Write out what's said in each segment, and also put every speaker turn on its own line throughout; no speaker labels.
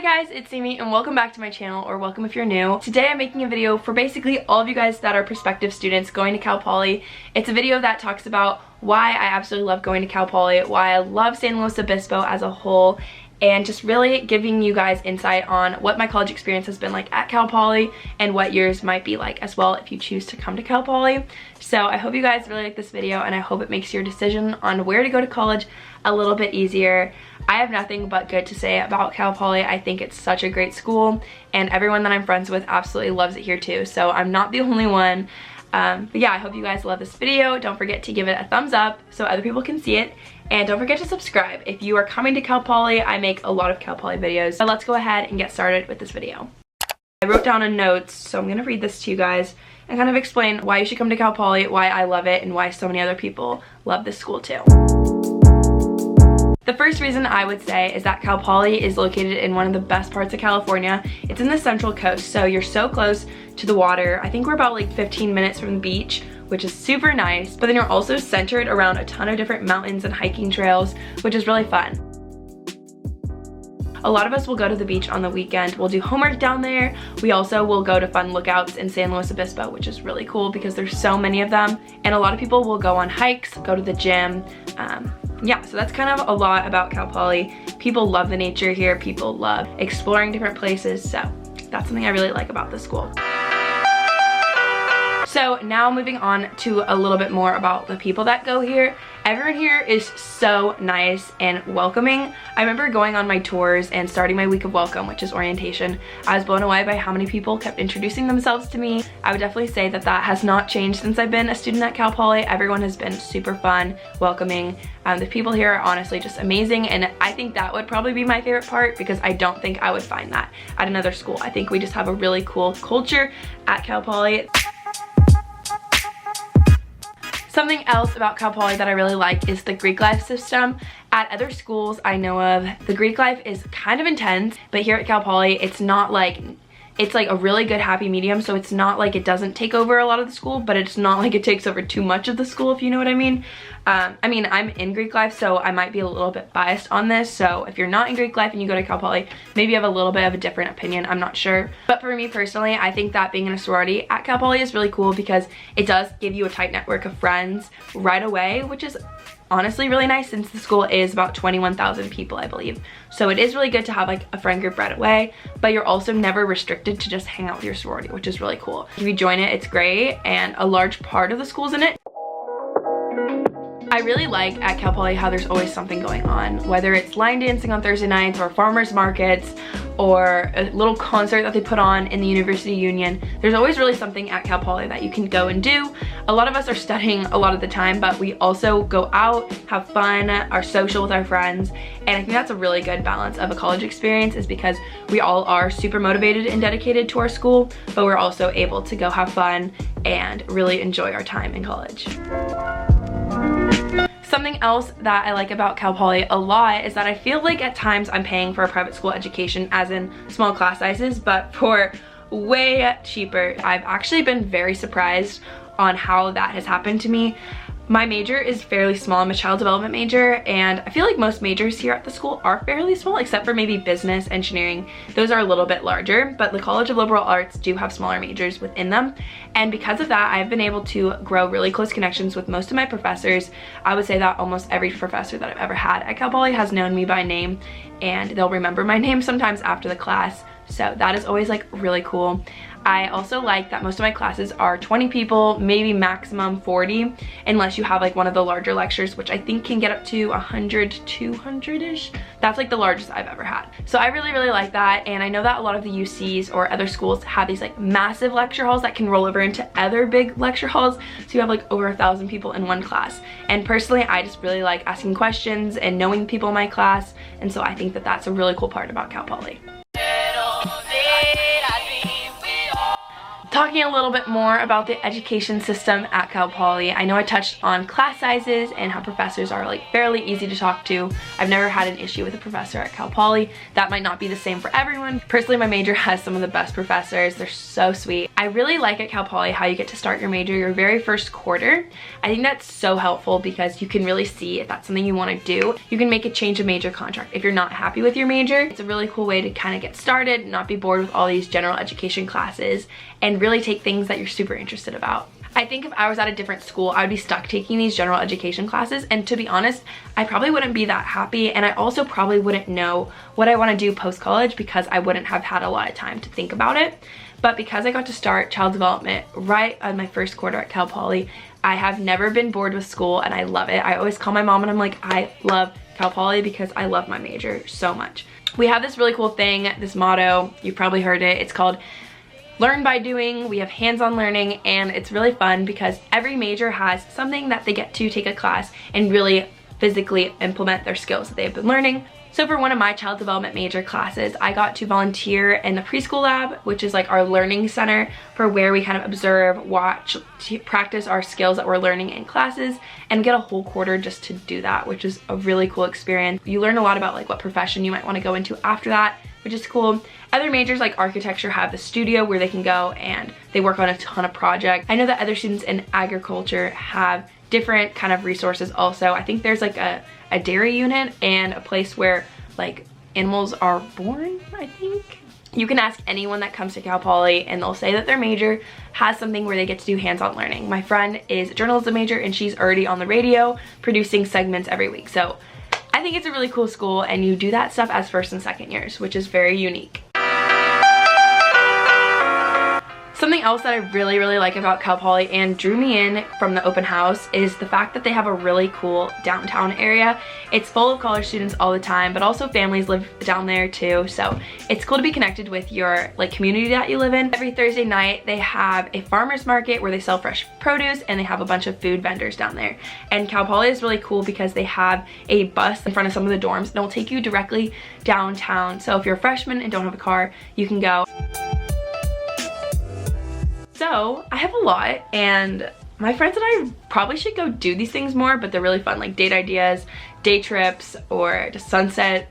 Hi guys, it's Sammi and welcome back to my channel, or welcome if you're new. Today I'm making a video for basically all of you guys that are prospective students going to Cal Poly. It's a video that talks about why I absolutely love going to Cal Poly, why I love San Luis Obispo as a whole, and just really giving you guys insight on what my college experience has been like at Cal Poly and what yours might be like as well if you choose to come to Cal Poly. So I hope you guys really like this video and I hope it makes your decision on where to go to college a little bit easier. I have nothing but good to say about Cal Poly. I think it's such a great school and everyone that I'm friends with absolutely loves it here too, so I'm not the only one. But yeah, I hope you guys love this video. Don't forget to give it a thumbs up so other people can see it. And don't forget to subscribe. If you are coming to Cal Poly, I make a lot of Cal Poly videos. But let's go ahead and get started with this video. I wrote down a notes, so I'm gonna read this to you guys and kind of explain why you should come to Cal Poly, why I love it, and why so many other people love this school too. The first reason I would say is that Cal Poly is located in one of the best parts of California. It's in the Central Coast, so you're so close to the water. I think we're about like 15 minutes from the beach, which is super nice, but then you're also centered around a ton of different mountains and hiking trails, which is really fun. A lot of us will go to the beach on the weekend. We'll do homework down there. We also will go to fun lookouts in San Luis Obispo, which is really cool because there's so many of them. And a lot of people will go on hikes, go to the gym. Yeah, so that's kind of a lot about Cal Poly. People love the nature here. People love exploring different places. So that's something I really like about this school. So now moving on to a little bit more about the people that go here. Everyone here is so nice and welcoming. I remember going on my tours and starting my week of welcome, which is orientation. I was blown away by how many people kept introducing themselves to me. I would definitely say that that has not changed since I've been a student at Cal Poly. Everyone has been super fun, welcoming. The people here are honestly just amazing, and I think that would probably be my favorite part because I don't think I would find that at another school. I think we just have a really cool culture at Cal Poly. Something else about Cal Poly that I really like is the Greek life system. At other schools I know of, the Greek life is kind of intense, but here at Cal Poly it's not like, it's like a really good happy medium, so it's not like it doesn't take over a lot of the school, but it's not like it takes over too much of the school, if you know what I mean. I'm in Greek life, so I might be a little bit biased on this, so if you're not in Greek life and you go to Cal Poly, maybe you have a little bit of a different opinion, I'm not sure. But for me personally, I think that being in a sorority at Cal Poly is really cool because it does give you a tight network of friends right away, which is honestly really nice since the school is about 21,000 people, I believe. So it is really good to have like a friend group right away, but you're also never restricted to just hang out with your sorority, which is really cool. If you join it, it's great, and a large part of the school's in it. I really like at Cal Poly how there's always something going on, whether it's line dancing on Thursday nights or farmers markets or a little concert that they put on in the University Union. There's always really something at Cal Poly that you can go and do. A lot of us are studying a lot of the time, but we also go out, have fun, are social with our friends, and I think that's a really good balance of a college experience, is because we all are super motivated and dedicated to our school, but we're also able to go have fun and really enjoy our time in college. Something else that I like about Cal Poly a lot is that I feel like at times I'm paying for a private school education, as in small class sizes, but for way cheaper. I've actually been very surprised on how that has happened to me. My major is fairly small. I'm a child development major, and I feel like most majors here at the school are fairly small, except for maybe business, engineering. Those are a little bit larger, but the College of Liberal Arts do have smaller majors within them. And because of that, I've been able to grow really close connections with most of my professors. I would say that almost every professor that I've ever had at Cal Poly has known me by name, and they'll remember my name sometimes after the class. So that is always like really cool. I also like that most of my classes are 20 people, maybe maximum 40, unless you have like one of the larger lectures, which I think can get up to 100, 200-ish. That's like the largest I've ever had. So I really, really like that. And I know that a lot of the UCs or other schools have these like massive lecture halls that can roll over into other big lecture halls. So you have like over 1,000 people in one class. And personally, I just really like asking questions and knowing people in my class. And so I think that that's a really cool part about Cal Poly. Talking a little bit more about the education system at Cal Poly, I know I touched on class sizes and how professors are like fairly easy to talk to. I've never had an issue with a professor at Cal Poly. That might not be the same for everyone. Personally, my major has some of the best professors. They're so sweet. I really like at Cal Poly how you get to start your major your very first quarter. I think that's so helpful because you can really see if that's something you want to do. You can make a change of major contract if you're not happy with your major. It's a really cool way to kind of get started, not be bored with all these general education classes, and really take things that you're super interested about. I think if I was at a different school, I would be stuck taking these general education classes, and to be honest, I probably wouldn't be that happy, and I also probably wouldn't know what I want to do post-college because I wouldn't have had a lot of time to think about it. But because I got to start child development right on my first quarter at Cal Poly, I have never been bored with school and I love it. I always call my mom and I'm like, I love Cal Poly because I love my major so much. We have this really cool thing, this motto, you've probably heard it. It's called Learn by Doing. We have hands-on learning, and it's really fun because every major has something that they get to take a class and really physically implement their skills that they've been learning. So for one of my child development major classes, I got to volunteer in the preschool lab, which is like our learning center for where we kind of observe, watch, practice our skills that we're learning in classes, and get a whole quarter just to do that, which is a really cool experience. You learn a lot about like what profession you might want to go into after that, which is cool. Other majors like architecture have the studio where they can go and they work on a ton of projects. I know that other students in agriculture have different kind of resources also. I think there's like a dairy unit and a place where like animals are born, I think. You can ask anyone that comes to Cal Poly and they'll say that their major has something where they get to do hands-on learning. My friend is a journalism major and she's already on the radio producing segments every week. So I think it's a really cool school, and you do that stuff as first and second years, which is very unique. Something else that I really like about Cal Poly and drew me in from the open house is the fact that they have a really cool downtown area. It's full of college students all the time, but also families live down there too. So it's cool to be connected with your like community that you live in. Every Thursday night, they have a farmer's market where they sell fresh produce, and they have a bunch of food vendors down there. And Cal Poly is really cool because they have a bus in front of some of the dorms, and it'll take you directly downtown. So if you're a freshman and don't have a car, you can go. So I have a lot, and my friends and I probably should go do these things more, but they're really fun, like date ideas, day trips, or just sunset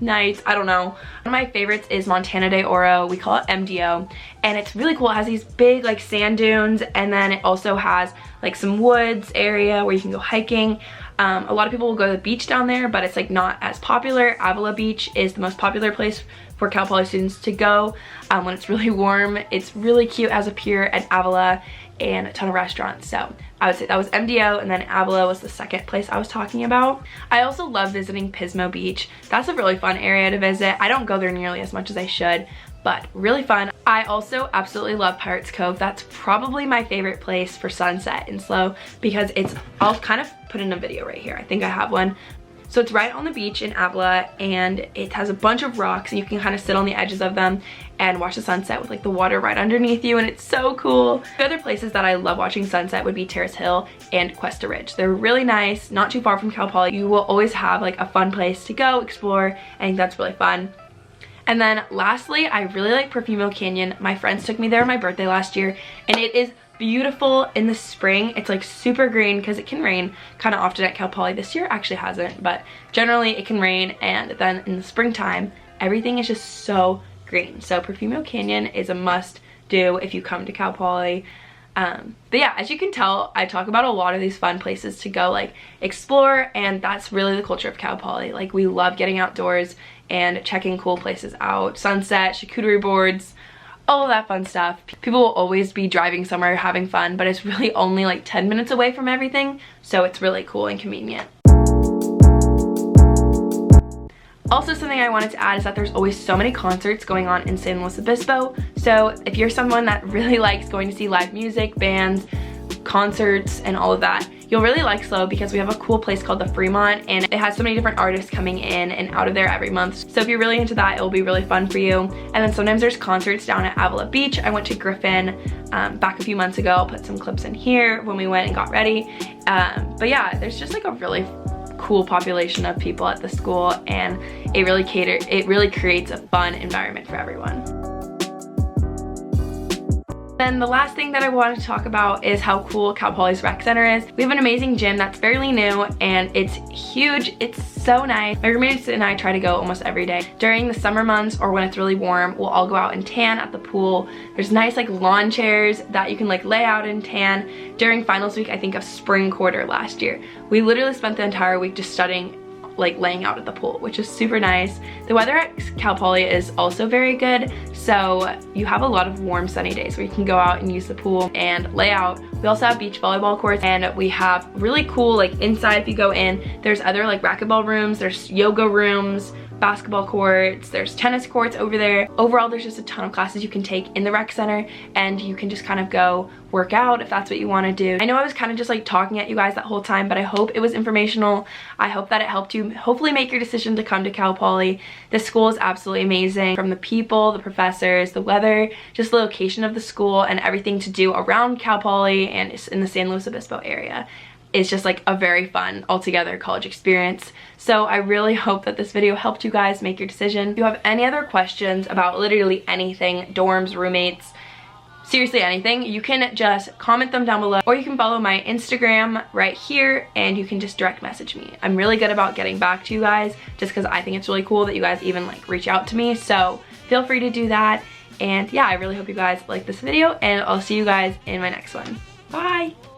nights. I don't know. One of my favorites is Montana de Oro. We call it MDO, and it's really cool. It has these big like sand dunes, and then it also has like some woods area where you can go hiking. A lot of people will go to the beach down there, but it's like not as popular. Avila Beach is the most popular place for Cal Poly students to go when it's really warm. It's really cute as a pier at Avila and a ton of restaurants. So I would say that was MDO, and then Avila was the second place I was talking about. I also love visiting Pismo Beach. That's a really fun area to visit. I don't go there nearly as much as I should, but really fun. I also absolutely love Pirates Cove. That's probably my favorite place for sunset in Slo because it's, I'll kind of put in a video right here. I think I have one. So it's right on the beach in Avila, and it has a bunch of rocks, and you can kind of sit on the edges of them and watch the sunset with like the water right underneath you, and it's so cool. The other places that I love watching sunset would be Terrace Hill and Cuesta Ridge. They're really nice, not too far from Cal Poly. You will always have like a fun place to go explore. I think that's really fun. And then lastly, I really like Perfumo Canyon. My friends took me there on my birthday last year, and it is beautiful in the spring. It's like super green because it can rain kind of often at Cal Poly. This year actually hasn't, but generally it can rain, and then in the springtime everything is just so green. So Perfumo Canyon is a must do if you come to Cal Poly. But yeah, as you can tell, I talk about a lot of these fun places to go like explore, and that's really the culture of Cal Poly. Like, we love getting outdoors and checking cool places out. Sunset, charcuterie boards, all of that fun stuff. People will always be driving somewhere having fun, but it's really only like 10 minutes away from everything, so it's really cool and convenient. Also, something I wanted to add is that there's always so many concerts going on in San Luis Obispo. So if you're someone that really likes going to see live music, bands, concerts, and all of that, you'll really like Slo because we have a cool place called the Fremont, and it has so many different artists coming in and out of there every month. So if you're really into that, it will be really fun for you. And then sometimes there's concerts down at Avila Beach. I went to Griffin back a few months ago. I'll put some clips in here when we went and got ready. But yeah, there's just like a really cool population of people at the school, and it really creates a fun environment for everyone. Then the last thing that I wanted to talk about is how cool Cal Poly's rec center is. We have an amazing gym that's fairly new and it's huge. It's so nice. My roommates and I try to go almost every day. During the summer months or when it's really warm, we'll all go out and tan at the pool. There's nice like lawn chairs that you can like lay out and tan. During finals week, I think of spring quarter last year, we literally spent the entire week just studying, like laying out at the pool, which is super nice. The weather at Cal Poly is also very good, so you have a lot of warm sunny days where you can go out and use the pool and lay out. We also have beach volleyball courts, and we have really cool, like inside if you go in, there's other like racquetball rooms, there's yoga rooms, basketball courts, there's tennis courts over there. Overall, there's just a ton of classes you can take in the rec center, and you can just kind of go work out if that's what you want to do. I know I was kind of just like talking at you guys that whole time, but I hope it was informational. I hope that it helped you hopefully make your decision to come to Cal Poly. This school is absolutely amazing, from the people, the professors, the weather, just the location of the school, and everything to do around Cal Poly and in the San Luis Obispo area. It's just like a very fun altogether college experience. So I really hope that this video helped you guys make your decision. If you have any other questions about literally anything, dorms, roommates, seriously anything, you can just comment them down below, or you can follow my Instagram right here and you can just direct message me. I'm really good about getting back to you guys just because I think it's really cool that you guys even like reach out to me. So feel free to do that. And yeah, I really hope you guys like this video, and I'll see you guys in my next one. Bye!